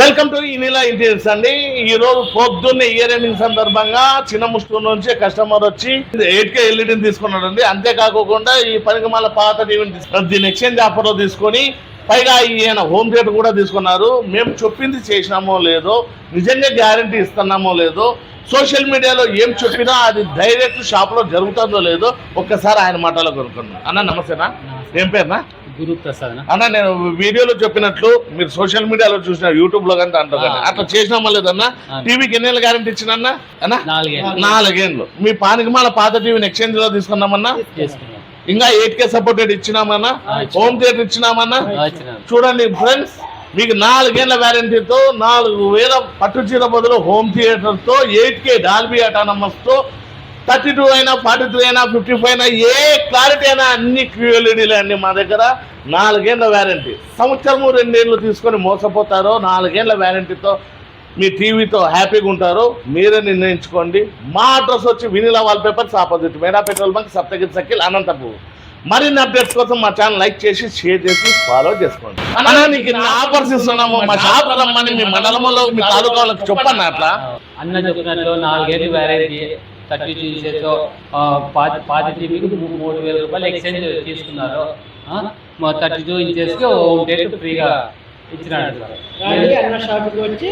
Welcome to ఇనిలా interiors అండి. ఈ రోజు పొద్దున్నే ఇయర్ ఎండింగ్ సందర్భంగా చిన్న ముస్తూరు నుంచి కస్టమర్ వచ్చి 8K ఎల్ఈడీని తీసుకున్నాడండి. అంతేకాకుండా ఈ పనికి మళ్ళీ పాత టీవీని దీన్ని ఎక్స్చేంజ్ ఆఫర్ లో తీసుకొని పైగా ఈయన హోమ్ థియేటర్ కూడా తీసుకున్నారు. మేము చెప్పింది చేసినామో లేదో, నిజంగా గ్యారంటీ ఇస్తున్నామో లేదో, సోషల్ మీడియాలో ఏం చెప్పినా అది డైరెక్ట్ షాప్ లో జరుగుతుందో లేదో ఒక్కసారి ఆయన మాటలో కొనుక్కున్నాను. అన్న నమస్తేనా, ఏం పేరునా? గురు ప్రసాద్ అన్న. నేను వీడియోలో చెప్పినట్లు మీరు సోషల్ మీడియాలో చూసిన, యూట్యూబ్ లో కానీ దాంట్లో కానీ అట్లా చేసినామా లేదన్నా? టీవీకి ఎన్ని ఏళ్ళ గ్యారంటీ ఇచ్చినన్నా? 4 ఏళ్ళు. మీ పానికిమాల పాత టీవీని ఎక్స్చేంజ్ లో తీసుకున్నామన్నా? ఇంకా 8K సపోర్టెడ్ ఇచ్చినామన్నా? హోమ్ థియేటర్ ఇచ్చినామన్నా? చూడండి ఫ్రెండ్స్, మీకు 4 ఏళ్ల వ్యారంటీతో 4000 పట్టు చీర బదులు హోమ్ థియేటర్ తో 8K డాల్బీ అటానమస్ తో 32 అయినా 42 అయినా 55 అయినా ఏ క్లారిటీ అయినా అన్ని QLEDలు అన్ని మా దగ్గర 4 ఏళ్ల వ్యారంటీ. సంవత్సరము 2 ఏళ్ళు తీసుకొని మోసపోతారో 4 ఏళ్ల వ్యారంటీతో మీ టీవీతో హ్యాపీగా ఉంటారో మీరే నిర్ణయించుకోండి. మా అడ్రస్ వచ్చి వినిలా వాల్ పేపర్స్ ఆపోజిట్ మేడా petrol bunk, Saptagiri circle, Anantapur. మరిన్ని అప్డేట్స్ కోసం మా ఛానల్ లైక్ చేసి షేర్ చేసి ఫాలో చేసుకోండి. అన్నా నీకు ఆఫర్స్ ఇస్తున్నాము, మా షాప్ రమ్మని మీ మండలంలో మీ తాలూకాలకు చెప్పండి. అట్లా అన్న చెప్పినట్లు 4 ఏళ్ళు వ్యారంటీ 32 ఇంచెస్ పాతి టీవీకి 3000 రూపాయలు ఎక్స్చేంజ్ తీసుకున్నారు. 32 ఇంచెస్ కి హోమ్ థియేటర్ ఫ్రీగా ఇచ్చినాడు. అన్న షాప్కి వచ్చి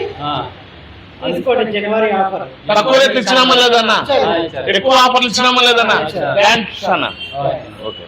తీసుకోండి. జనవరి ఆఫర్ తక్కువ రేట్లు ఇచ్చినామా లేదన్నా? ఎక్కువ ఆఫర్లు ఇచ్చినామా లేదన్నా? థ్యాంక్స్ అన్న. ఓకే.